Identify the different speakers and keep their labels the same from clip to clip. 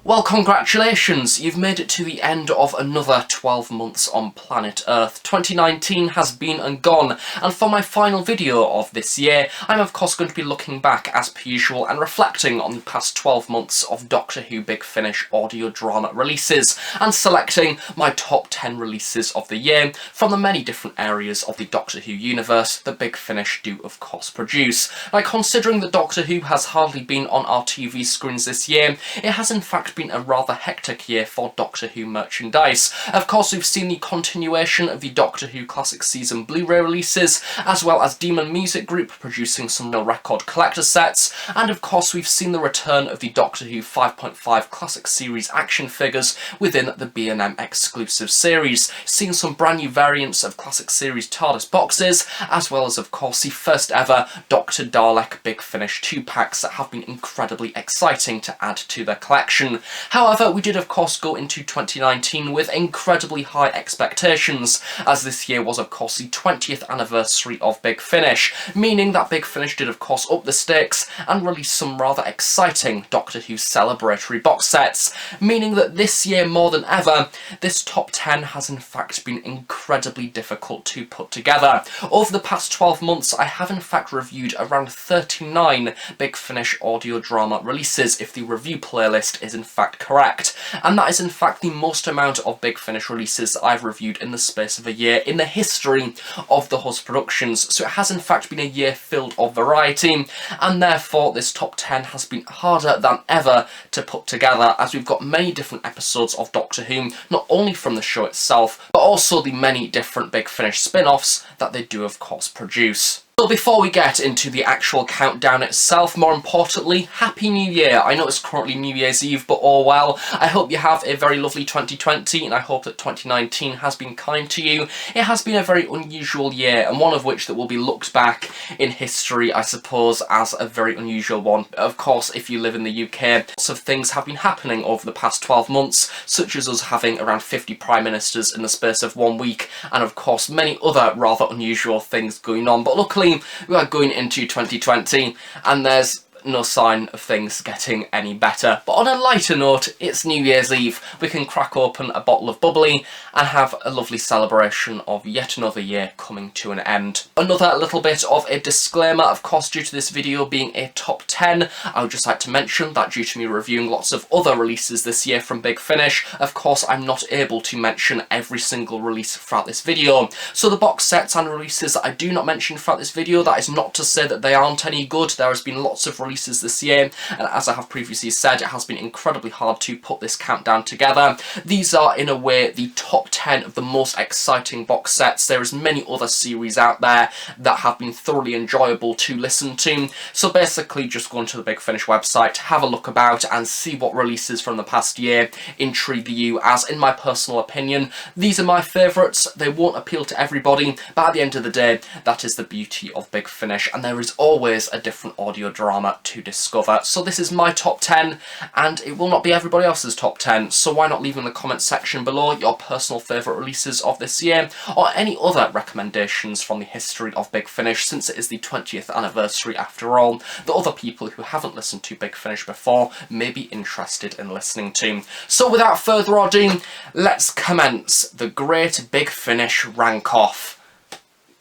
Speaker 1: Well, congratulations, you've made it to the end of another 12 months on planet Earth. 2019 has been and gone, and for my final video of this year, I'm of course going to be looking back as per usual and reflecting on the past 12 months of Doctor Who Big Finish audio drama releases, and selecting my top 10 releases of the year from the many different areas of the Doctor Who universe that Big Finish do of course produce. Now, considering that Doctor Who has hardly been on our TV screens this year, it has in fact been a rather hectic year for Doctor Who merchandise. Of course, we've seen the continuation of the Doctor Who Classic Season Blu-ray releases, as well as Demon Music Group producing some real record collector sets, and of course we've seen the return of the Doctor Who 5.5 Classic Series action figures within the B&M exclusive series, seeing some brand new variants of Classic Series TARDIS boxes, as well as of course the first ever Dr. Dalek Big Finish 2-packs that have been incredibly exciting to add to their collection. However, we did of course go into 2019 with incredibly high expectations, as this year was of course the 20th anniversary of Big Finish, meaning that Big Finish did of course up the stakes and release some rather exciting Doctor Who celebratory box sets, meaning that this year more than ever, this top 10 has in fact been incredibly difficult to put together. Over the past 12 months, I have in fact reviewed around 39 Big Finish audio drama releases, if the review playlist is in fact correct, and that is in fact the most amount of Big Finish releases I've reviewed in the space of a year in the history of the Host Productions, so it has in fact been a year filled of variety, and therefore this top 10 has been harder than ever to put together, as we've got many different episodes of Doctor Who, not only from the show itself, but also the many different Big Finish spin-offs that they do of course produce. So before we get into the actual countdown itself, more importantly, Happy New Year! I know it's currently New Year's Eve, but oh well. I hope you have a very lovely 2020, and I hope that 2019 has been kind to you. It has been a very unusual year, and one of which that will be looked back in history, I suppose, as a very unusual one. Of course, if you live in the UK, lots of things have been happening over the past 12 months, such as us having around 50 Prime Ministers in the space of 1 week, and of course many other rather unusual things going on. But luckily, we are going into 2020, and there's no sign of things getting any better. But on a lighter note, it's New Year's Eve. We can crack open a bottle of bubbly and have a lovely celebration of yet another year coming to an end. Another little bit of a disclaimer, of course, due to this video being a top 10, I would just like to mention that due to me reviewing lots of other releases this year from Big Finish, of course I'm not able to mention every single release throughout this video. So the box sets and releases that I do not mention throughout this video, that is not to say that they aren't any good. There has been lots of releases this year, and as I have previously said, it has been incredibly hard to put this countdown together. These are in a way the top 10 of the most exciting box sets. There is many other series out there that have been thoroughly enjoyable to listen to, so basically just go onto the Big Finish website, have a look about and see what releases from the past year intrigue you, as in my personal opinion, these are my favourites. They won't appeal to everybody, but at the end of the day, that is the beauty of Big Finish, and there is always a different audio drama to discover. So this is my top 10, and it will not be everybody else's top 10, so why not leave in the comments section below your personal favourite releases of this year, or any other recommendations from the history of Big Finish, since it is the 20th anniversary after all, that other people who haven't listened to Big Finish before may be interested in listening to. So without further ado, let's commence the Great Big Finish Rank-Off.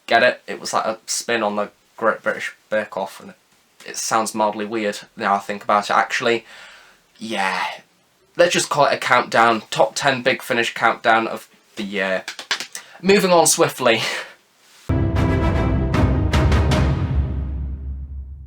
Speaker 1: Get it? It was like a spin on the Great British Bake Off, and it sounds mildly weird now I think about it, actually. Yeah, let's just call it a countdown. Top 10 Big Finish countdown of the year. Moving on swiftly.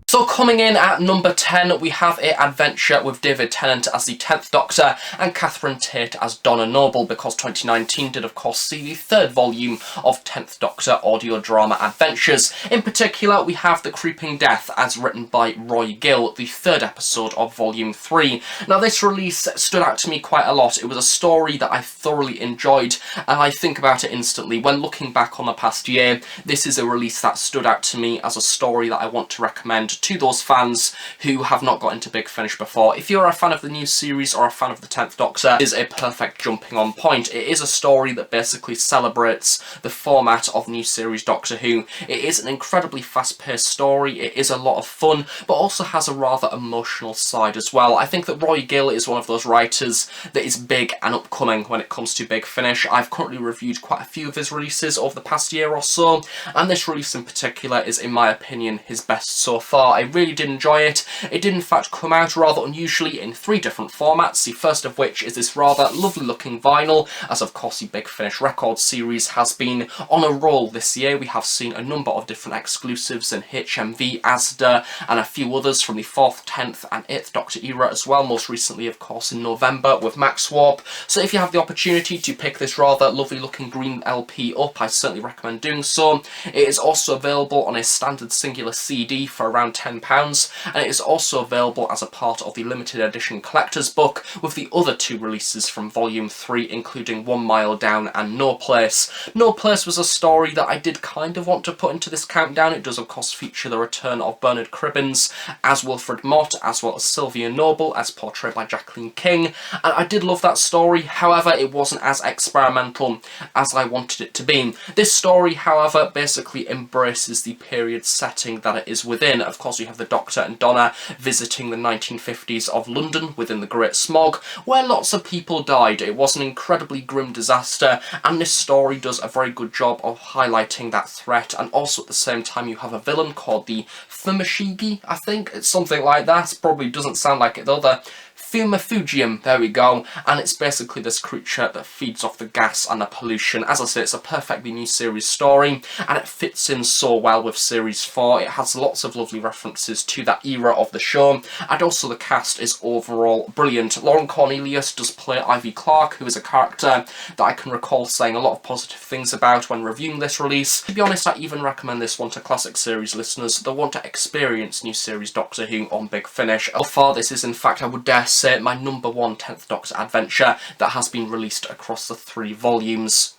Speaker 1: So coming in at number 10, we have a adventure with David Tennant as the 10th Doctor and Catherine Tate as Donna Noble, because 2019 did of course see the third volume of 10th Doctor audio drama adventures. In particular, we have The Creeping Death as written by Roy Gill, the third episode of volume 3. Now this release stood out to me quite a lot. It was a story that I thoroughly enjoyed, and I think about it instantly. When looking back on the past year, this is a release that stood out to me as a story that I want to recommend to those those fans who have not got into Big Finish before. If you're a fan of the new series or a fan of the 10th Doctor, it is a perfect jumping on point. It is a story that basically celebrates the format of new series Doctor Who. It is an incredibly fast-paced story, it is a lot of fun, but also has a rather emotional side as well. I think that Roy Gill is one of those writers that is big and upcoming when it comes to Big Finish. I've currently reviewed quite a few of his releases over the past year or so, and this release in particular is, in my opinion, his best so far. I really did enjoy it. It did in fact come out rather unusually in 3 different formats, the first of which is this rather lovely looking vinyl, as of course the Big Finish record series has been on a roll this year. We have seen a number of different exclusives in HMV, Asda, and a few others from the 4th, 10th and 8th Doctor era as well, most recently of course in November with Max Warp. So if you have the opportunity to pick this rather lovely looking green LP up, I certainly recommend doing so. It is also available on a standard singular CD for around £10, and it is also available as a part of the limited edition collector's book with the other 2 releases from Volume 3, including 1 Mile Down and No Place. No Place was a story that I did kind of want to put into this countdown. It does of course feature the return of Bernard Cribbins as Wilfred Mott, as well as Sylvia Noble as portrayed by Jacqueline King, and I did love that story. However, it wasn't as experimental as I wanted it to be. This story, however, basically embraces the period setting that it is within. Of course, you have the Doctor and Donna visiting the 1950s of London within the Great Smog, where lots of people died. It was an incredibly grim disaster, and this story does a very good job of highlighting that threat, and also at the same time you have a villain called the Fumashigi, I think. It's something like that. Probably doesn't sound like it though. The Fumifugium, there we go, and it's basically this creature that feeds off the gas and the pollution. As I say, it's a perfectly new series story, and it fits in so well with Series 4. It has lots of lovely references to that era of the show, and also the cast is overall brilliant. Lauren Cornelius does play Ivy Clark, who is a character that I can recall saying a lot of positive things about when reviewing this release. To be honest, I even recommend this one to classic series listeners that want to experience new series Doctor Who on Big Finish. So far, this is in fact, I would dare say, my #1 10th Doctor adventure that has been released across the 3 volumes.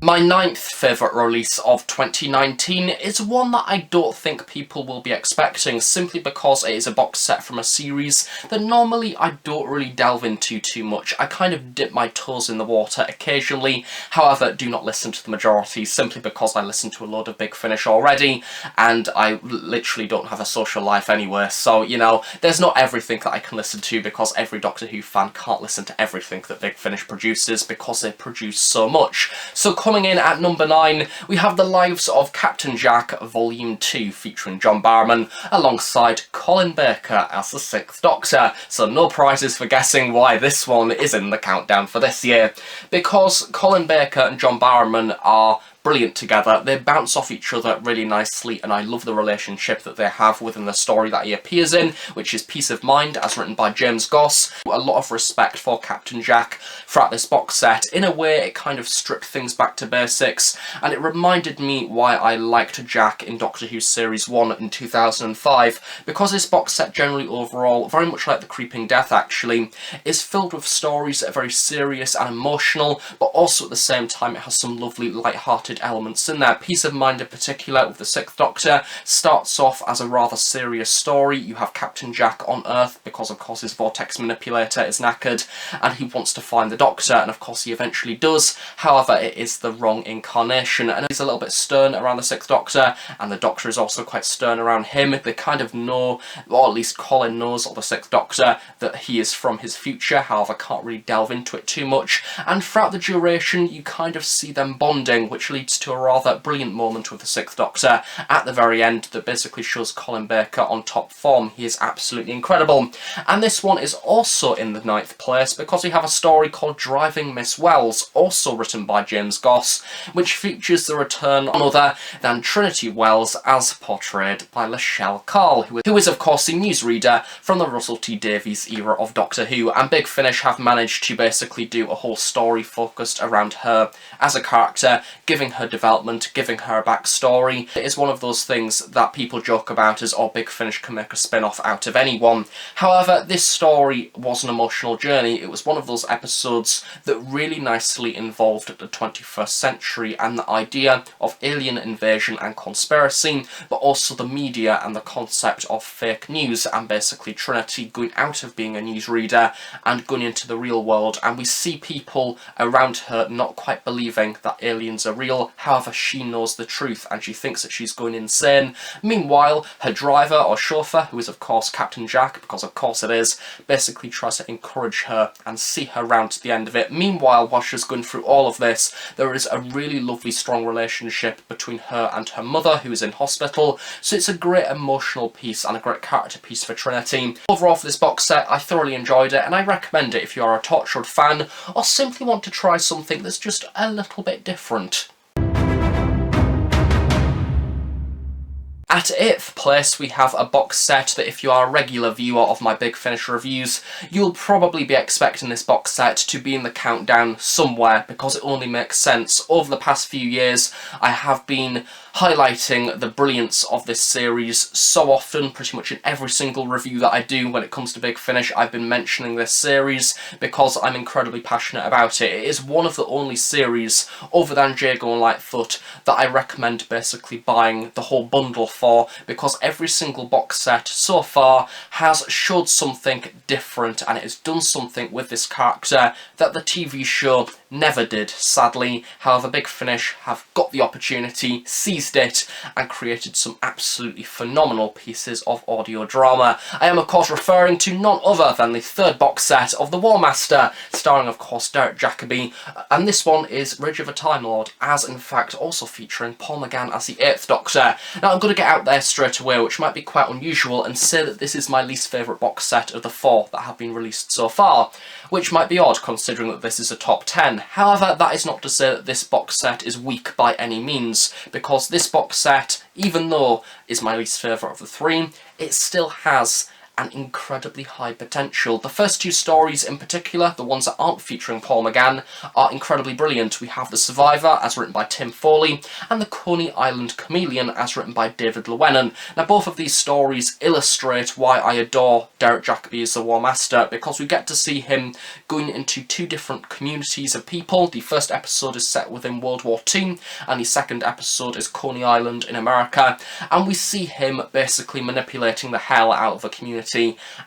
Speaker 1: My 9th favourite release of 2019 is one that I don't think people will be expecting, simply because it is a box set from a series that normally I don't really delve into too much. I kind of dip my toes in the water occasionally, however do not listen to the majority, simply because I listen to a load of Big Finish already, and I literally don't have a social life anyway, so you know, there's not everything that I can listen to, because every Doctor Who fan can't listen to everything that Big Finish produces, because they produce so much. So coming in at number 9, we have The Lives of Captain Jack Volume 2 featuring John Barrowman alongside Colin Baker as the 6th Doctor. So no prizes for guessing why this one is in the countdown for this year. Because Colin Baker and John Barrowman are brilliant together. They bounce off each other really nicely, and I love the relationship that they have within the story that he appears in, which is Peace of Mind, as written by James Goss. A lot of respect for Captain Jack throughout this box set. In a way, it kind of stripped things back to basics, and it reminded me why I liked Jack in Doctor Who Series 1 in 2005, because this box set generally overall, very much like The Creeping Death actually, is filled with stories that are very serious and emotional, but also at the same time it has some lovely light-hearted elements in there. Peace of Mind in particular with the 6th Doctor starts off as a rather serious story. You have Captain Jack on Earth because of course his vortex manipulator is knackered and he wants to find the Doctor, and of course he eventually does. However, it is the wrong incarnation, and he's a little bit stern around the 6th Doctor, and the Doctor is also quite stern around him. They kind of know, or at least Colin knows, or the 6th Doctor, that he is from his future, however can't really delve into it too much, and throughout the duration you kind of see them bonding, which leads to a rather brilliant moment with the 6th Doctor at the very end that basically shows Colin Baker on top form. He is absolutely incredible. And this one is also in the 9th place because we have a story called Driving Miss Wells, also written by James Goss, which features the return of none other than Trinity Wells as portrayed by Lachelle Carl, who is of course the newsreader from the Russell T Davies era of Doctor Who, and Big Finish have managed to basically do a whole story focused around her as a character, giving giving her development, giving her a backstory. It is one of those things that people joke about as, oh, Big Finish can make a spin-off out of anyone. However, this story was an emotional journey. It was one of those episodes that really nicely involved the 21st century and the idea of alien invasion and conspiracy, but also the media and the concept of fake news, and basically Trinity going out of being a newsreader and going into the real world, and we see people around her not quite believing that aliens are real. However, she knows the truth and she thinks that she's going insane. Meanwhile, her driver or chauffeur, who is of course Captain Jack, because of course it is, basically tries to encourage her and see her round to the end of it. Meanwhile, while she's going through all of this, there is a really lovely strong relationship between her and her mother, who is in hospital, so it's a great emotional piece and a great character piece for Trinity. Overall, for this box set, I thoroughly enjoyed it, and I recommend it if you are a Torchwood fan or simply want to try something that's just a little bit different. At 8th place, we have a box set that if you are a regular viewer of my Big Finish reviews, you'll probably be expecting this box set to be in the countdown somewhere, because it only makes sense. Over the past few years, I have been highlighting the brilliance of this series so often. Pretty much in every single review that I do when it comes to Big Finish, I've been mentioning this series because I'm incredibly passionate about it. It is one of the only series, other than Jago and Lightfoot, that I recommend basically buying the whole bundle for, because every single box set so far has showed something different, and it has done something with this character that the TV show never did, sadly. However, Big Finish have got the opportunity, seized it, and created some absolutely phenomenal pieces of audio drama. I am of course referring to none other than the third box set of The War Master, starring of course Derek Jacobi, and this one is Ridge of a Time Lord, as in fact also featuring Paul McGann as the 8th Doctor. Now I'm going to get out there straight away, which might be quite unusual, and say that this is my least favourite box set of the 4 that have been released so far, which might be odd considering that this is a top 10. However, that is not to say that this box set is weak by any means, because this box set, even though is my least favourite of the 3, it still has an incredibly high potential. The first 2 stories in particular, the ones that aren't featuring Paul McGann, are incredibly brilliant. We have The Survivor, as written by Tim Foley, and The Coney Island Chameleon, as written by David Llewellyn. Now both of these stories illustrate why I adore Derek Jacobi as the War Master, because we get to see him going into 2 different communities of people. The first episode is set within World War II, and the second episode is Coney Island in America, and we see him basically manipulating the hell out of a community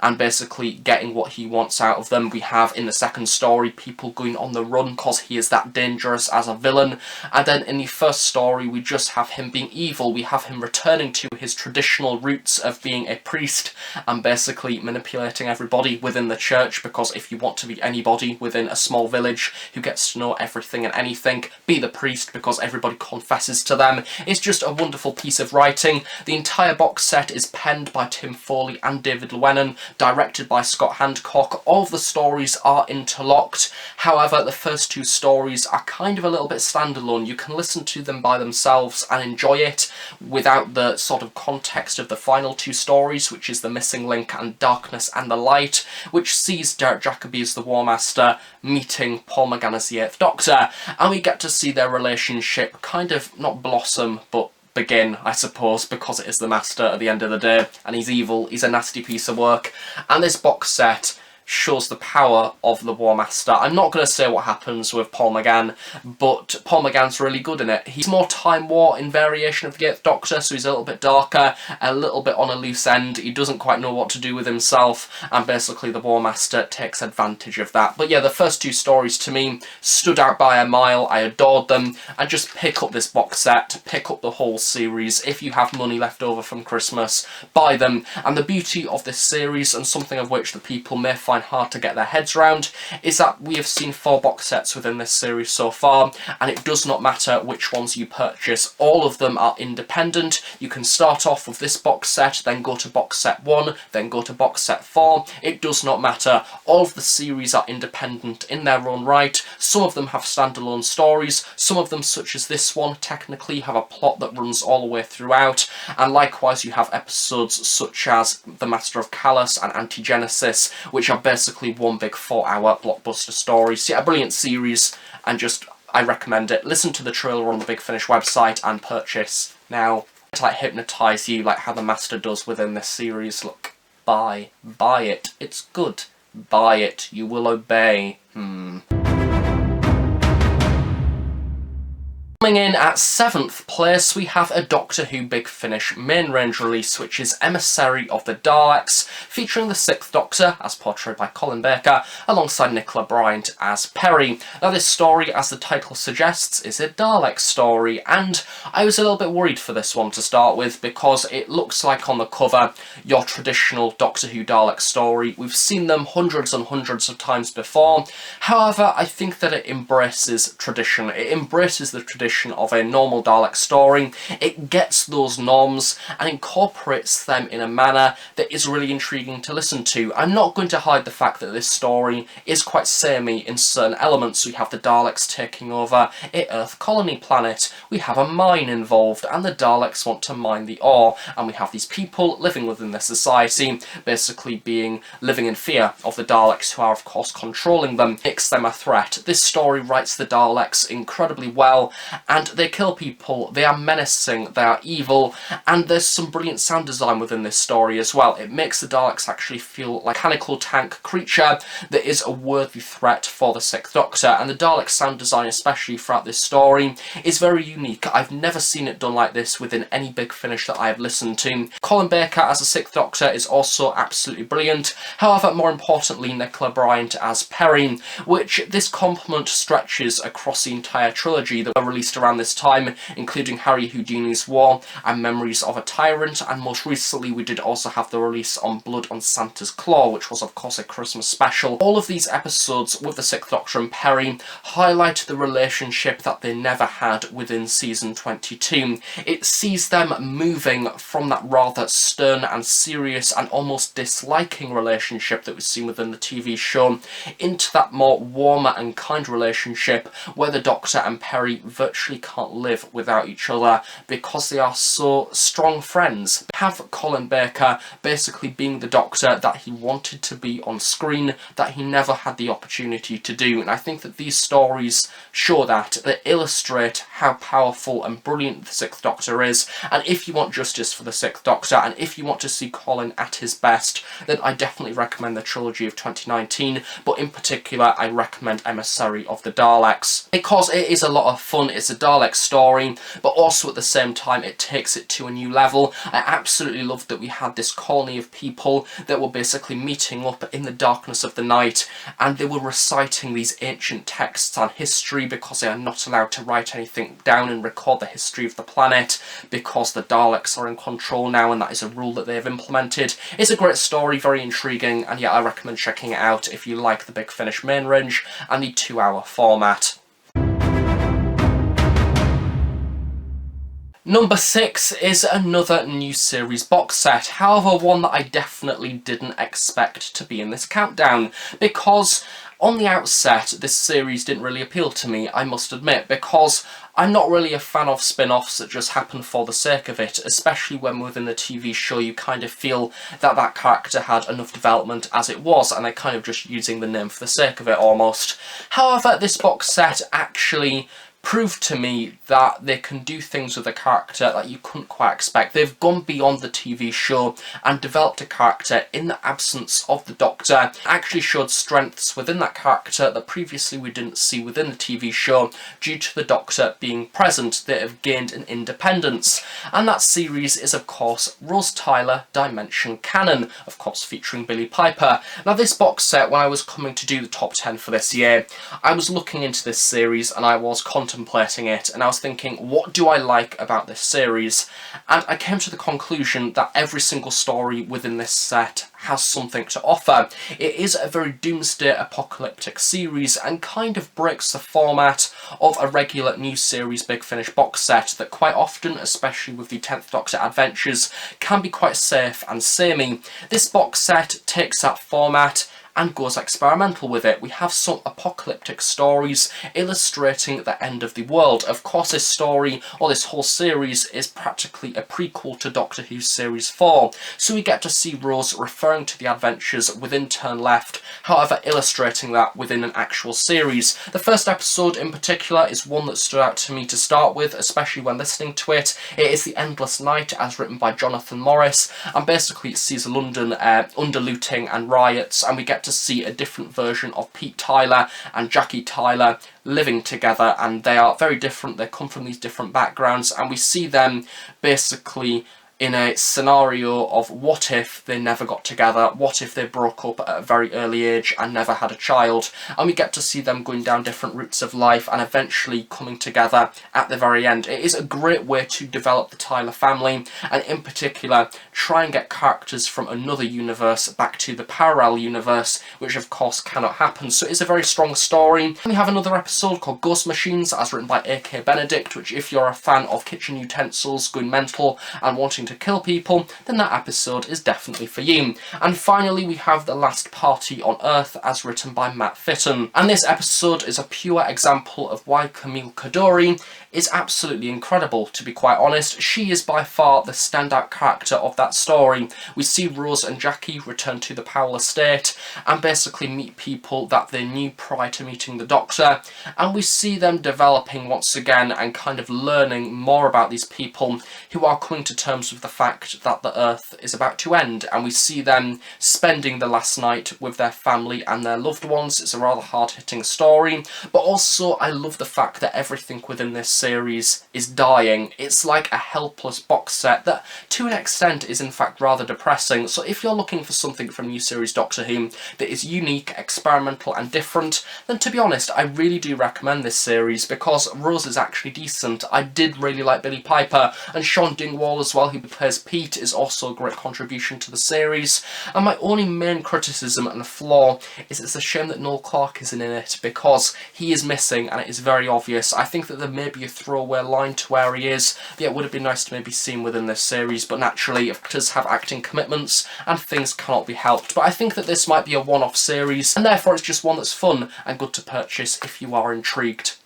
Speaker 1: and basically getting what he wants out of them. We have in the second story people going on the run because he is that dangerous as a villain, and then in the first story we just have him being evil. We have him returning to his traditional roots of being a priest and basically manipulating everybody within the church, because if you want to be anybody within a small village who gets to know everything and anything, be the priest, because everybody confesses to them. It's just a wonderful piece of writing. The entire box set is penned by Tim Foley and David Llewellyn, directed by Scott Handcock. All of the stories are interlocked. However, the first 2 stories are kind of a little bit standalone. You can listen to them by themselves and enjoy it without the sort of context of the final 2 stories, which is The Missing Link and Darkness and the Light, which sees Derek Jacobi as the War Master meeting Paul McGann as the 8th Doctor, and we get to see their relationship kind of not blossom, but begin, I suppose, because it is the Master at the end of the day, and he's evil, he's a nasty piece of work, and this box set shows the power of the War Master. I'm not going to say what happens with Paul McGann, but Paul McGann's really good in it. He's more Time War in variation of the 8th Doctor, so he's a little bit darker, a little bit on a loose end. He doesn't quite know what to do with himself, and basically the War Master takes advantage of that. But yeah, the first 2 stories to me stood out by a mile. I adored them, and just pick up this box set, pick up the whole series. If you have money left over from Christmas, buy them. And the beauty of this series, and something of which the people may find hard to get their heads around, is that we have seen 4 box sets within this series so far, and it does not matter which ones you purchase. All of them are independent. You can start off with this box set, then go to box set 1, then go to box set 4. It does not matter. All of the series are independent in their own right. Some of them have standalone stories. Some of them, such as this one, technically have a plot that runs all the way throughout, and likewise you have episodes such as The Master of Callus and Anti-Genesis, which are basically one big 4-hour blockbuster story. So yeah, a brilliant series, and just I recommend it. Listen to the trailer on the Big Finish website and purchase now. To like hypnotise you like how the Master does within this series. Look, buy it. It's good. Buy it. You will obey. Coming in at 7th place, we have a Doctor Who Big Finish main range release, which is Emissary of the Daleks, featuring the 6th Doctor, as portrayed by Colin Baker, alongside Nicola Bryant as Perry. Now this story, as the title suggests, is a Dalek story, and I was a little bit worried for this one to start with, because it looks like on the cover your traditional Doctor Who Dalek story. We've seen them hundreds and hundreds of times before. However, I think that it embraces tradition. It embraces the tradition of a normal Dalek story. It gets those norms and incorporates them in a manner that is really intriguing to listen to. I'm not going to hide the fact that this story is quite samey in certain elements. We have the Daleks taking over an Earth colony planet, we have a mine involved, and the Daleks want to mine the ore, and we have these people living within their society, basically living in fear of the Daleks, who are of course controlling them, makes them a threat. This story writes the Daleks incredibly well, and they kill people, they are menacing, they are evil, and there's some brilliant sound design within this story as well. It makes the Daleks actually feel like a mechanical tank creature that is a worthy threat for the 6th Doctor, and the Dalek sound design, especially throughout this story, is very unique. I've never seen it done like this within any Big Finish that I have listened to. Colin Baker as the 6th Doctor is also absolutely brilliant, however, more importantly, Nicola Bryant as Perry, which this complement stretches across the entire trilogy that were released around this time, including Harry Houdini's War and Memories of a Tyrant, and most recently we did also have the release on Blood on Santa's Claw, which was of course a Christmas special. All of these episodes with the 6th Doctor and Perry highlight the relationship that they never had within season 22. It sees them moving from that rather stern and serious and almost disliking relationship that we've seen within the TV show into that more warmer and kind relationship where the Doctor and Perry virtually can't live without each other because they are so strong friends. Have Colin Baker basically being the Doctor that he wanted to be on screen, that he never had the opportunity to do, and I think that these stories show that. They illustrate how powerful and brilliant the 6th Doctor is, and if you want justice for the 6th Doctor, and if you want to see Colin at his best, then I definitely recommend the trilogy of 2019, but in particular I recommend Emissary of the Daleks, because it is a lot of fun. It's a Dalek story, but also at the same time it takes it to a new level. I absolutely loved that we had this colony of people that were basically meeting up in the darkness of the night, and they were reciting these ancient texts on history because they are not allowed to write anything down and record the history of the planet because the Daleks are in control now, and that is a rule that they have implemented. It's a great story, very intriguing, and yeah, I recommend checking it out if you like the Big Finish main range and the 2-hour format. Number 6 is another new series box set, however one that I definitely didn't expect to be in this countdown, because on the outset this series didn't really appeal to me, I must admit, because I'm not really a fan of spin-offs that just happen for the sake of it, especially when within the TV show you kind of feel that that character had enough development as it was, and they're kind of just using the name for the sake of it almost. However, this box set actually proved to me that they can do things with a character that you couldn't quite expect. They've gone beyond the TV show and developed a character in the absence of the Doctor, actually showed strengths within that character that previously we didn't see within the TV show. Due to the Doctor being present, they have gained an independence, and that series is of course Rose Tyler Dimension Canon, of course featuring Billie Piper. Now this box set, when I was coming to do the top 10 for this year, I was looking into this series and I was contemplating it, and I was thinking, what do I like about this series? And I came to the conclusion that every single story within this set has something to offer. It is a very doomsday apocalyptic series and kind of breaks the format of a regular new series Big Finish box set that quite often, especially with the 10th Doctor adventures, can be quite safe and samey. This box set takes that format and goes experimental with it. We have some apocalyptic stories illustrating the end of the world. Of course, this story, or this whole series, is practically a prequel to Doctor Who's Series 4, so we get to see Rose referring to the adventures within Turn Left, however illustrating that within an actual series. The first episode in particular is one that stood out to me to start with, especially when listening to it. It is The Endless Night, as written by Jonathan Morris, and basically it sees London under looting and riots, and we get to see a different version of Pete Tyler and Jackie Tyler living together, and they are very different. They come from these different backgrounds, and we see them basically in a scenario of what if they never got together, what if they broke up at a very early age and never had a child, and we get to see them going down different routes of life and eventually coming together at the very end. It is a great way to develop the Tyler family, and in particular try and get characters from another universe back to the parallel universe, which of course cannot happen. So it's a very strong story. We have another episode called Ghost Machines, as written by A.K. Benedict, which if you're a fan of kitchen utensils going mental and wanting to kill people, then that episode is definitely for you. And finally we have The Last Party on Earth, as written by Matt Fitton, and this episode is a pure example of why Camille Coduri is absolutely incredible, to be quite honest. She is by far the standout character of that story. We see Rose and Jackie return to the Powell estate and basically meet people that they knew prior to meeting the Doctor, and we see them developing once again and kind of learning more about these people who are coming to terms with the fact that the Earth is about to end, and we see them spending the last night with their family and their loved ones. It's a rather hard-hitting story, but also I love the fact that everything within this series is dying. It's like a helpless box set that to an extent is in fact rather depressing. So if you're looking for something from new series Doctor Who that is unique, experimental and different, then to be honest I really do recommend this series, because Rose is actually decent. I did really like Billy Piper, and Sean Dingwall as well, who plays Pete, is also a great contribution to the series. And my only main criticism and flaw is it's a shame that Noel Clarke isn't in it, because he is missing and it is very obvious. I think that there may be a throwaway line to where he is. Yeah, it would have been nice to maybe see him within this series, but naturally actors have acting commitments and things cannot be helped. But I think that this might be a one-off series, and therefore it's just one that's fun and good to purchase if you are intrigued.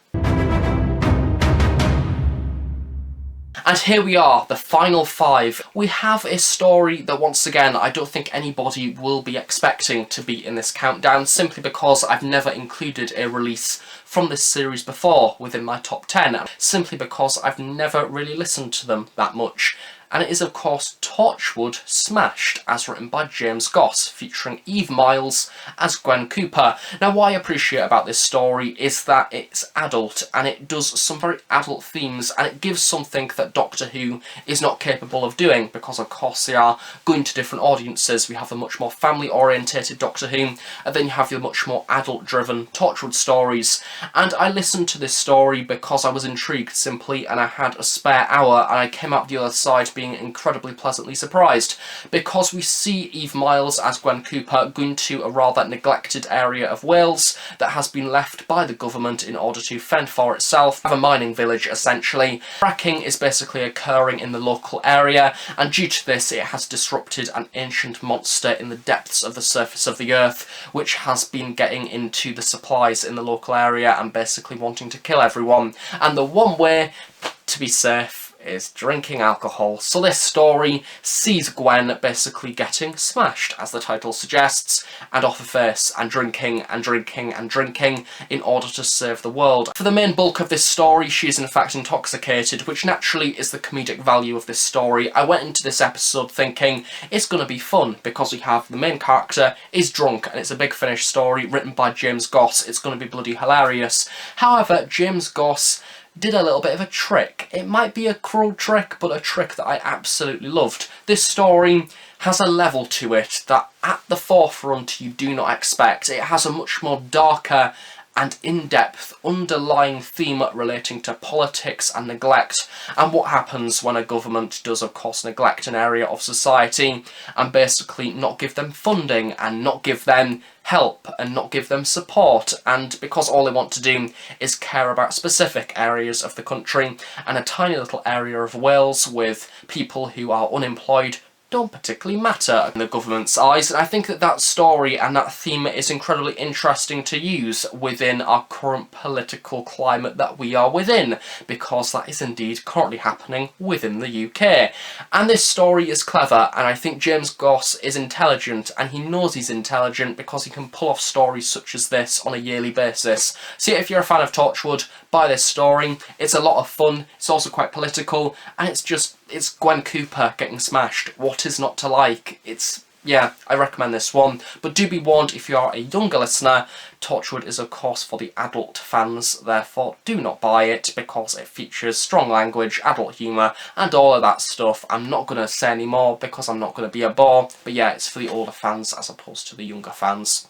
Speaker 1: And here we are, the final 5. We have a story that once again I don't think anybody will be expecting to be in this countdown, simply because I've never included a release from this series before within my top 10, simply because I've never really listened to them that much. And it is of course Torchwood Smashed, as written by James Goss, featuring Eve Miles as Gwen Cooper. Now what I appreciate about this story is that it's adult, and it does some very adult themes, and it gives something that Doctor Who is not capable of doing, because of course they are going to different audiences. We have the much more family orientated Doctor Who, and then you have the much more adult driven Torchwood stories. And I listened to this story because I was intrigued simply, and I had a spare hour, and I came out the other side being incredibly pleasantly surprised, because we see Eve Miles as Gwen Cooper going to a rather neglected area of Wales that has been left by the government in order to fend for itself, a mining village essentially. Fracking is basically occurring in the local area, and due to this it has disrupted an ancient monster in the depths of the surface of the earth, which has been getting into the supplies in the local area and basically wanting to kill everyone. And the one way to be safe is drinking alcohol. So this story sees Gwen basically getting smashed, as the title suggests, and off her face, and drinking and drinking and drinking in order to save the world. For the main bulk of this story, she is in fact intoxicated, which naturally is the comedic value of this story. I went into this episode thinking it's going to be fun, because we have the main character is drunk, and it's a Big Finish story written by James Goss. It's going to be bloody hilarious. However, James Goss did a little bit of a trick. It might be a cruel trick, but a trick that I absolutely loved. This story has a level to it that at the forefront you do not expect. It has a much more darker and in-depth underlying theme relating to politics and neglect, and what happens when a government does of course neglect an area of society and basically not give them funding and not give them help and not give them support, and because all they want to do is care about specific areas of the country and a tiny little area of Wales with people who are unemployed don't particularly matter in the government's eyes, and I think that that story and that theme is incredibly interesting to use within our current political climate that we are within, because that is indeed currently happening within the UK. And this story is clever, and I think James Goss is intelligent, and he knows he's intelligent because he can pull off stories such as this on a yearly basis. So yeah, if you're a fan of Torchwood, buy this story. It's a lot of fun, it's also quite political, and it's Gwen Cooper getting smashed. What is not to like? Yeah, I recommend this one. But do be warned, if you are a younger listener, Torchwood is of course for the adult fans, therefore do not buy it because it features strong language, adult humour, and all of that stuff. I'm not going to say any more because I'm not going to be a bore, but yeah, it's for the older fans as opposed to the younger fans.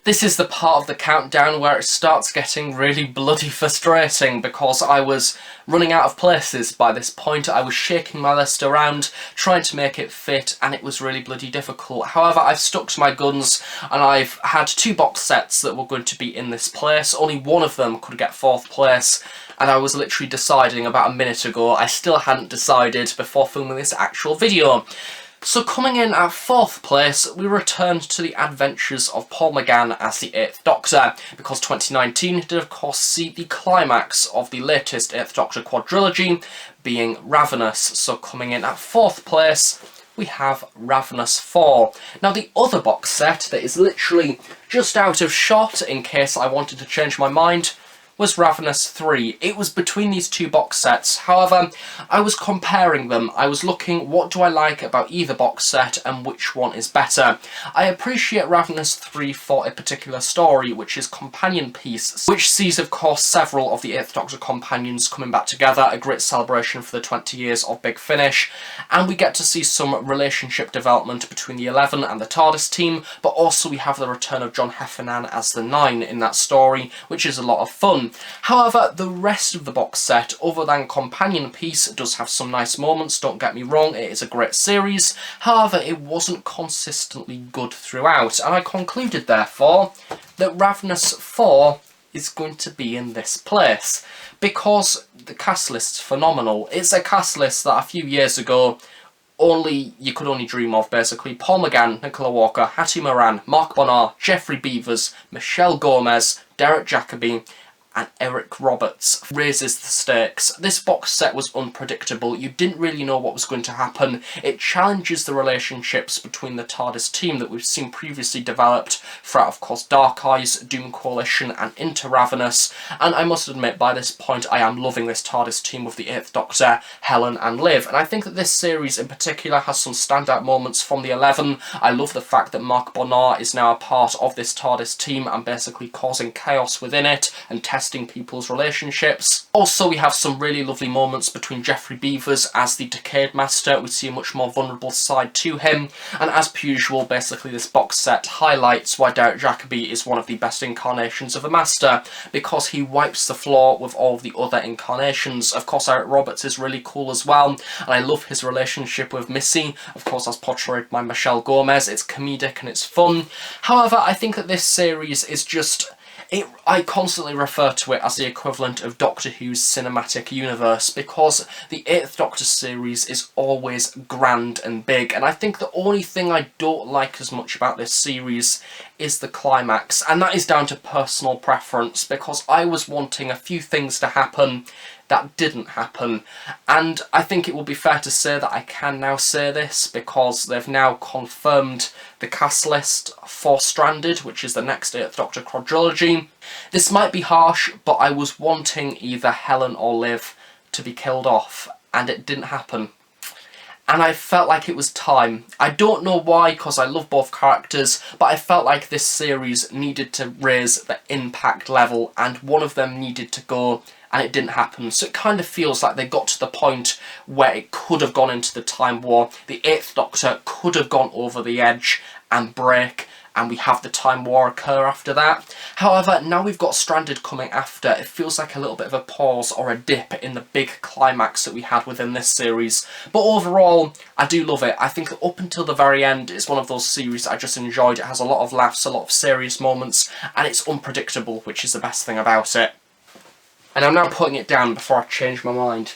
Speaker 1: This is the part of the countdown where it starts getting really bloody frustrating because I was running out of places by this point. I was shaking my list around, trying to make it fit, and it was really bloody difficult. However, I've stuck to my guns and I've had 2 box sets that were going to be in this place. Only one of them could get 4th place, and I was literally deciding about a minute ago. I still hadn't decided before filming this actual video. So coming in at 4th place, we return to the adventures of Paul McGann as the 8th Doctor, because 2019 did of course see the climax of the latest 8th Doctor quadrilogy being Ravenous. So coming in at 4th place, we have Ravenous 4. Now the other box set that is literally just out of shot in case I wanted to change my mind was Ravenous 3. It was between these 2 box sets. However, I was comparing them. I was looking, what do I like about either box set and which one is better. I appreciate Ravenous 3 for a particular story, which is Companion Piece, which sees of course several of the 8th Doctor companions coming back together, a great celebration for the 20 years of Big Finish, and we get to see some relationship development between the 11 and the TARDIS team, but also we have the return of John Heffernan as the 9 in that story, which is a lot of fun. However, the rest of the box set, other than Companion Piece, does have some nice moments, don't get me wrong, it is a great series. However, it wasn't consistently good throughout, and I concluded therefore that Ravenous 4 is going to be in this place, because the cast list's phenomenal. It's a cast list that a few years ago you could only dream of, basically. Paul McGann, Nicola Walker, Hattie Moran, Mark Bonnard, Jeffrey Beavers, Michelle Gomez, Derek Jacobi, and Eric Roberts raises the stakes. This box set was unpredictable. You didn't really know what was going to happen. It challenges the relationships between the TARDIS team that we've seen previously developed throughout, of course, Dark Eyes, Doom Coalition, and into Ravenous. And I must admit, by this point, I am loving this TARDIS team with the 8th Doctor, Helen, and Liv. And I think that this series in particular has some standout moments from the 11. I love the fact that Mark Bonnard is now a part of this TARDIS team and basically causing chaos within it and testing people's relationships. Also, we have some really lovely moments between Jeffrey Beavers as the Decade Master. We see a much more vulnerable side to him, and as per usual, basically this box set highlights why Derek Jacobi is one of the best incarnations of a Master, because he wipes the floor with all of the other incarnations. Of course, Eric Roberts is really cool as well, and I love his relationship with Missy, of course as portrayed by Michelle Gomez. It's comedic and it's fun. However, I think that this series is just... I constantly refer to it as the equivalent of Doctor Who's cinematic universe, because the 8th Doctor series is always grand and big, and I think the only thing I don't like as much about this series is the climax, and that is down to personal preference, because I was wanting a few things to happen that didn't happen, and I think it will be fair to say that I can now say this because they've now confirmed the cast list for Stranded, which is the next 8th Doctor quadrilogy. This might be harsh, but I was wanting either Helen or Liv to be killed off, and it didn't happen. And I felt like it was time. I don't know why, because I love both characters, but I felt like this series needed to raise the impact level, and one of them needed to go, and it didn't happen. So it kind of feels like they got to the point where it could have gone into the Time War. The 8th Doctor could have gone over the edge and break, and we have the Time War occur after that. However, now we've got Stranded coming after, it feels like a little bit of a pause or a dip in the big climax that we had within this series. But overall, I do love it. I think up until the very end, it's one of those series I just enjoyed. It has a lot of laughs, a lot of serious moments, and it's unpredictable, which is the best thing about it. And I'm now putting it down before I change my mind.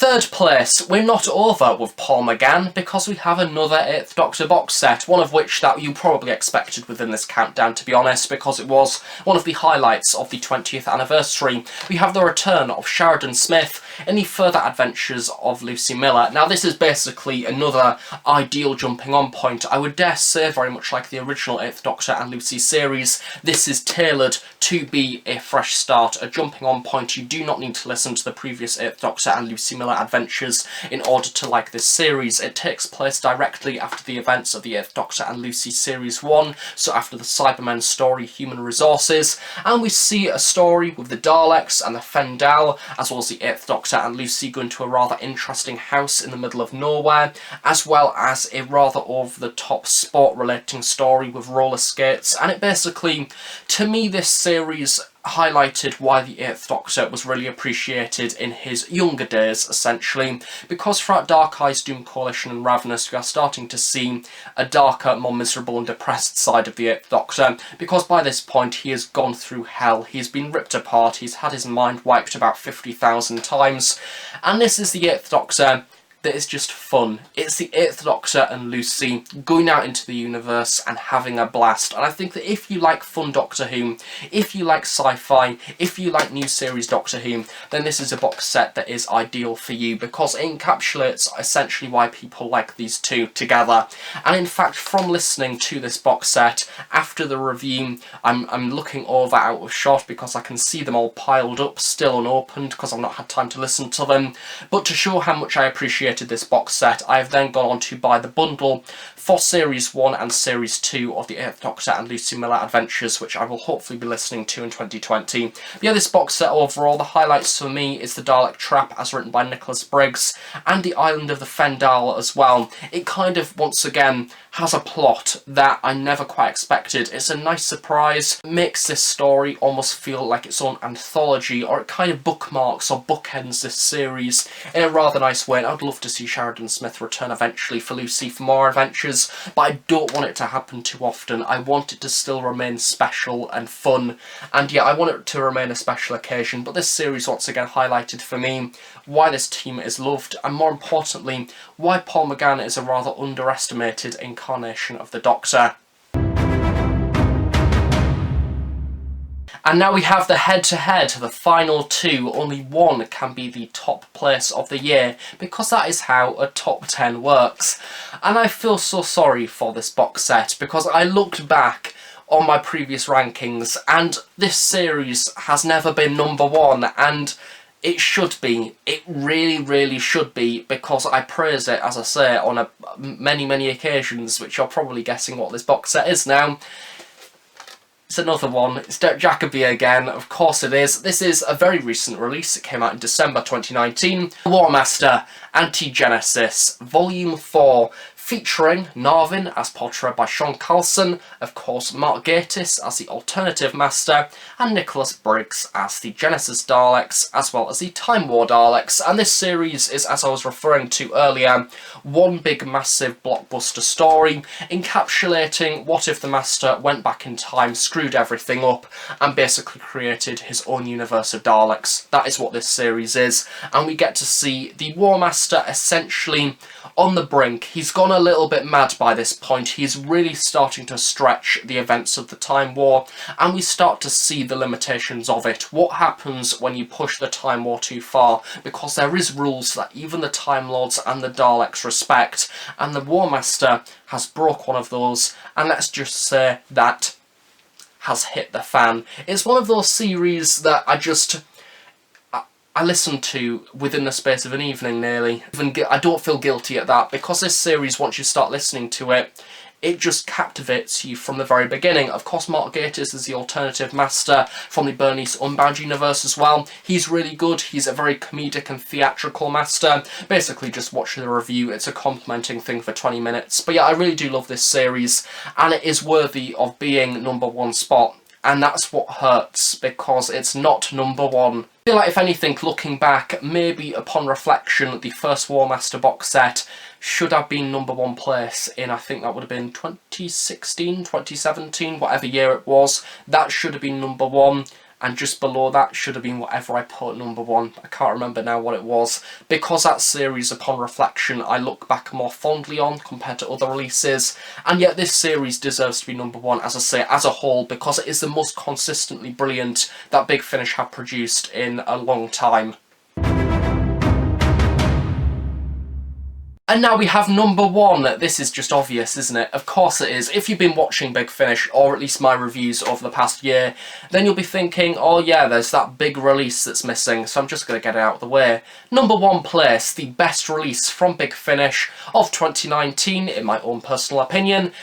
Speaker 1: third place, we're not over with Paul McGann because we have another 8th Doctor box set, one of which that you probably expected within this countdown, to be honest, because it was one of the highlights of the 20th anniversary. We have the return of Sheridan Smith in the further adventures of Lucy Miller. Now this is basically another ideal jumping on point. I would dare say, very much like the original 8th Doctor and Lucy series, this is tailored to be a fresh start, a jumping on point. You do not need to listen to the previous 8th Doctor and Lucy Miller adventures in order to like this series. It takes place directly after the events of the 8th Doctor and Lucy Series 1, so after the Cybermen story Human Resources, and we see a story with the Daleks and the Fendal, as well as the 8th Doctor and Lucy going to a rather interesting house in the middle of nowhere, as well as a rather over-the-top sport-relating story with roller skates. And it basically, to me, this series highlighted why the 8th Doctor was really appreciated in his younger days, essentially, because throughout Dark Eyes, Doom Coalition and Ravenous we are starting to see a darker, more miserable and depressed side of the 8th Doctor, because by this point he has gone through hell, he's been ripped apart, he's had his mind wiped about 50,000 times, and this is the 8th Doctor that is just fun. It's the 8th Doctor and Lucy going out into the universe and having a blast. And I think that if you like fun Doctor Who, if you like sci-fi, if you like new series Doctor Who, then this is a box set that is ideal for you, because it encapsulates essentially why people like these two together. And in fact, from listening to this box set, after the review, I'm looking over out of shot because I can see them all piled up, still unopened, because I've not had time to listen to them. But to show how much I appreciate this box set, I have then gone on to buy the bundle for Series 1 and Series 2 of the 8th Doctor and Lucy Miller adventures, which I will hopefully be listening to in 2020. But yeah, this box set overall, the highlights for me is the Dalek Trap as written by Nicholas Briggs, and the Island of the Fendal as well. It kind of, once again, has a plot that I never quite expected. It's a nice surprise, makes this story almost feel like its own anthology, or it kind of bookmarks or bookends this series in a rather nice way. And I'd love to see Sheridan Smith return eventually for Lucy for more adventures, but I don't want it to happen too often. I want it to still remain special and fun, and yeah, I want it to remain a special occasion. But this series once again highlighted for me why this team is loved, and more importantly, why Paul McGann is a rather underestimated incarnation of the Doctor. And now we have the head-to-head, the final two. Only one can be the top place of the year, because that is how a top 10 works. And I feel so sorry for this box set, because I looked back on my previous rankings, and this series has never been number one, and it should be. It really, really should be, because I praise it, as I say, on many occasions, which you're probably guessing what this box set is now. It's another one. It's Jacoby again. Of course it is. This is a very recent release. It came out in December 2019. War Master Anti-Genesis Volume 4, featuring Narvin as portrayed by Sean Carlson, of course Mark Gatiss as the Alternative Master, and Nicholas Briggs as the Genesis Daleks, as well as the Time War Daleks. And this series is, as I was referring to earlier, one big massive blockbuster story, encapsulating what if the Master went back in time, screwed everything up, and basically created his own universe of Daleks. That is what this series is, and we get to see the War Master essentially on the brink. He's gone a little bit mad by this point. He's really starting to stretch the events of the Time War, and we start to see the limitations of it. What happens when you push the Time War too far? Because there is rules that even the Time Lords and the Daleks respect, and the War Master has broke one of those, and let's just say that has hit the fan. It's one of those series that I listened to within the space of an evening nearly. I don't feel guilty at that, because this series, once you start listening to it, it just captivates you from the very beginning. Of course, Mark Gatiss is the Alternative Master from the Bernice Unbound universe as well. He's really good. He's a very comedic and theatrical master. Basically, just watch the review. It's a complimenting thing for 20 minutes. But yeah, I really do love this series, and it is worthy of being number one spot. And that's what hurts, because it's not number one. I feel like, if anything, looking back, maybe upon reflection, the first War Master box set should have been number one place in, I think that would have been 2016, 2017, whatever year it was. That should have been number one. and just below that should have been whatever I put at number 1. I can't remember now what it was, because that series, upon reflection, I look back more fondly on compared to other releases, and yet this series deserves to be number 1, as I say, as a whole, because it is the most consistently brilliant that Big Finish have produced in a long time. And now we have number 1. This is just obvious, isn't it? Of course it is. If you've been watching Big Finish, or at least my reviews over the past year, then you'll be thinking, oh yeah, there's that big release that's missing, so I'm just going to get it out of the way. Number 1 place, the best release from Big Finish of 2019, in my own personal opinion.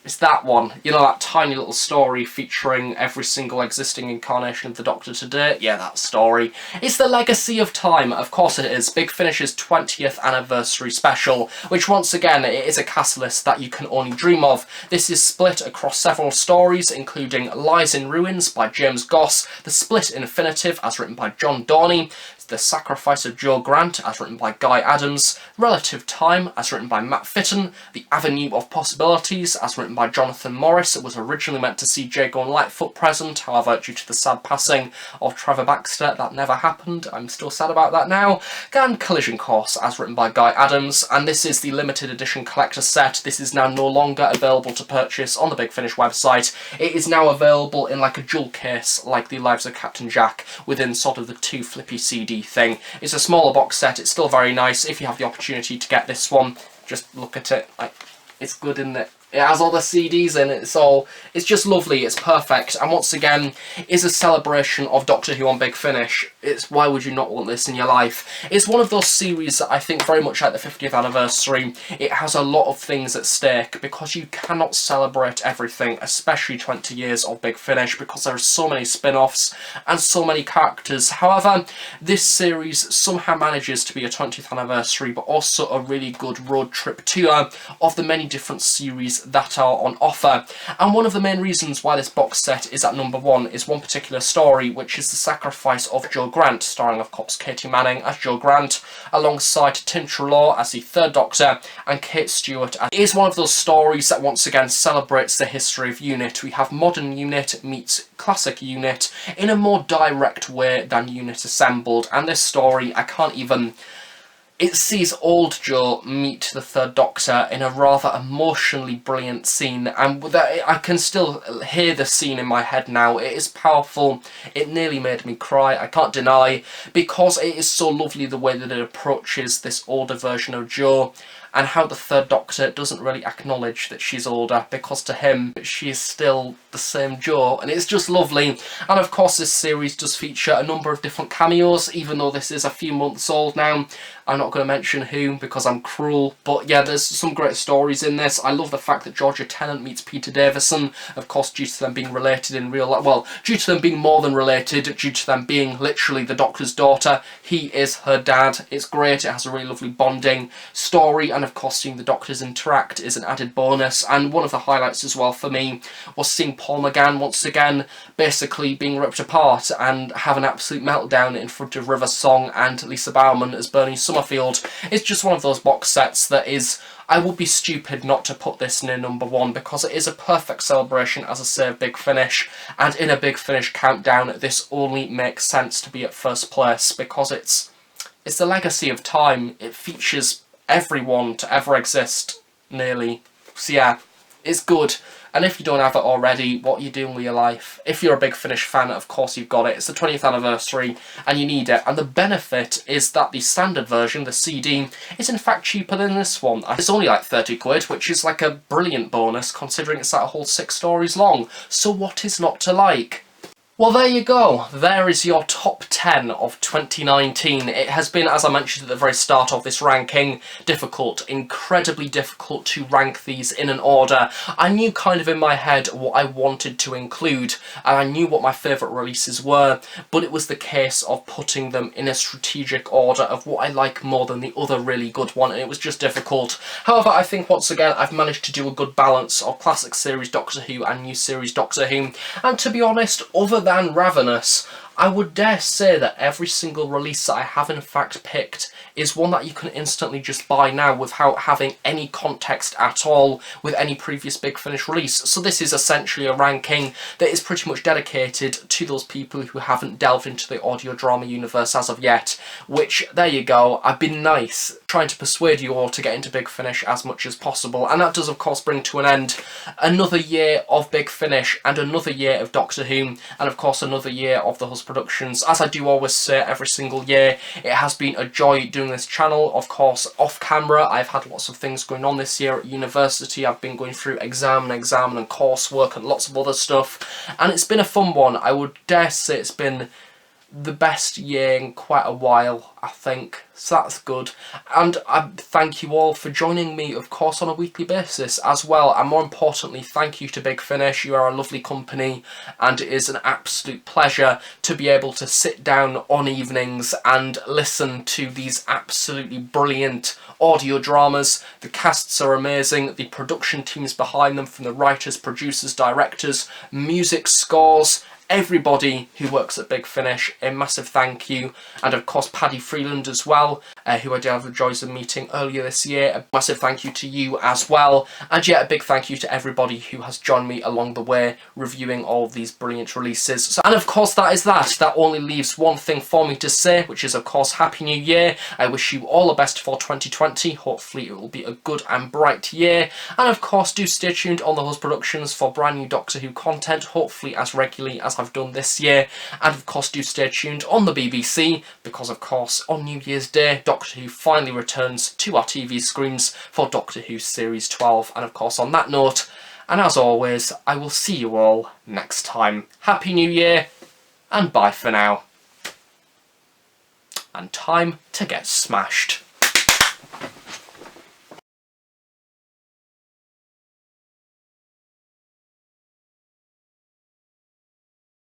Speaker 1: It's that one. You know, that tiny little story featuring every single existing incarnation of the Doctor to date? Yeah, that story. It's The Legacy of Time. Of course it is. Big Finish's 20th anniversary special, which once again, it is a cast list that you can only dream of. This is split across several stories, including Lies in Ruins by James Goss, The Split Infinitive, as written by John Dorney, The Sacrifice of Joe Grant, as written by Guy Adams, Relative Time, as written by Matt Fitton, The Avenue of Possibilities, as written by Jonathan Morris. It was originally meant to see Jago and Lightfoot present, however, due to the sad passing of Trevor Baxter, that never happened. I'm still sad about that now. And Collision Course, as written by Guy Adams, and this is the limited edition collector set. This is now no longer available to purchase on the Big Finish website. It is now available in like a jewel case, like the Lives of Captain Jack, within sort of the 2 flippy CD thing. It's a smaller box set, it's still very nice. If you have the opportunity to get this one, just look at it. Like, it's good, isn't it? It has all the CDs in it, so it's just lovely, it's perfect, and once again, is a celebration of Doctor Who on Big Finish. It's, why would you not want this in your life? It's one of those series that I think very much like the 50th anniversary, it has a lot of things at stake, because you cannot celebrate everything, especially 20 years of Big Finish, because there are so many spin-offs, and so many characters. However, this series somehow manages to be a 20th anniversary, but also a really good road trip tour of the many different series that are on offer. And one of the main reasons why this box set is at number 1 is one particular story, which is The Sacrifice of Joe Grant, starring of course Katie Manning as Joe Grant, alongside Tim Trelaw as the 3rd Doctor, and Kate Stewart. It is one of those stories that once again celebrates the history of UNIT. We have modern UNIT meets classic UNIT in a more direct way than UNIT Assembled, and this story, I can't even... It sees old Joe meet the 3rd Doctor in a rather emotionally brilliant scene, and I can still hear the scene in my head now. It is powerful, it nearly made me cry, I can't deny, because it is so lovely the way that it approaches this older version of Joe, and how the 3rd Doctor doesn't really acknowledge that she's older, because to him, she is still the same Joe, and it's just lovely. And of course this series does feature a number of different cameos, even though this is a few months old now. I'm not going to mention who, because I'm cruel, but yeah, there's some great stories in this. I love the fact that Georgia Tennant meets Peter Davison, of course due to them being related in real life, well, due to them being more than related, due to them being literally the Doctor's daughter. He is her dad. It's great, it has a really lovely bonding story, and of course seeing the Doctors interact is an added bonus. And one of the highlights as well for me was seeing Paul McGann once again basically being ripped apart and have an absolute meltdown in front of River Song and Lisa Bowerman as Bernie Summerfield. It's just one of those box sets that is... I would be stupid not to put this near number 1, because it is a perfect celebration, as I say, of Big Finish, and in a Big Finish countdown this only makes sense to be at first place, because it's The Legacy of Time. It features everyone to ever exist, nearly. So yeah, it's good. And if you don't have it already, what are you doing with your life? If you're a Big Finish fan, of course you've got it. It's the 20th anniversary and you need it. And the benefit is that the standard version, the CD, is in fact cheaper than this one. It's only like 30 quid, which is like a brilliant bonus considering it's like a whole 6 stories long. So what is not to like? Well, there you go. There is your top 10 of 2019. It has been, as I mentioned at the very start of this ranking, difficult, incredibly difficult to rank these in an order. I knew kind of in my head what I wanted to include, and I knew what my favourite releases were, but it was the case of putting them in a strategic order of what I like more than the other really good one, and it was just difficult. However, I think once again I've managed to do a good balance of classic series Doctor Who and new series Doctor Who, and to be honest, other than Ravenous, I would dare say that every single release that I have in fact picked is one that you can instantly just buy now without having any context at all with any previous Big Finish release. So this is essentially a ranking that is pretty much dedicated to those people who haven't delved into the audio drama universe as of yet, which, there you go, I've been nice, trying to persuade you all to get into Big Finish as much as possible. And that does of course bring to an end another year of Big Finish and another year of Doctor Who, and of course another year of the Productions. As I do always say every single year, it has been a joy doing this channel. Of course, off camera, I've had lots of things going on this year at university. I've been going through exam and coursework and lots of other stuff, and it's been a fun one. I would dare say it's been the best year in quite a while, I think, so that's good. And I thank you all for joining me, of course, on a weekly basis as well, and more importantly, thank you to Big Finish. You are a lovely company, and it is an absolute pleasure to be able to sit down on evenings and listen to these absolutely brilliant audio dramas. The casts are amazing, the production teams behind them, from the writers, producers, directors, music scores, everybody who works at Big Finish, a massive thank you. And of course Paddy Freeland as well, who I did have the joys of meeting earlier this year. A massive thank you to you as well, and yet a big thank you to everybody who has joined me along the way reviewing all of these brilliant releases. So, and of course that is that. That only leaves one thing for me to say, which is of course Happy New Year. I wish you all the best for 2020. Hopefully it will be a good and bright year, and of course do stay tuned on the Host Productions for brand new Doctor Who content, hopefully as regularly as I've done this year. And of course do stay tuned on the BBC, because of course on New Year's Day Doctor Who finally returns to our TV screens for Doctor Who Series 12. And of course on that note, and as always, I will see you all next time. Happy New Year, and bye for now. And time to get smashed.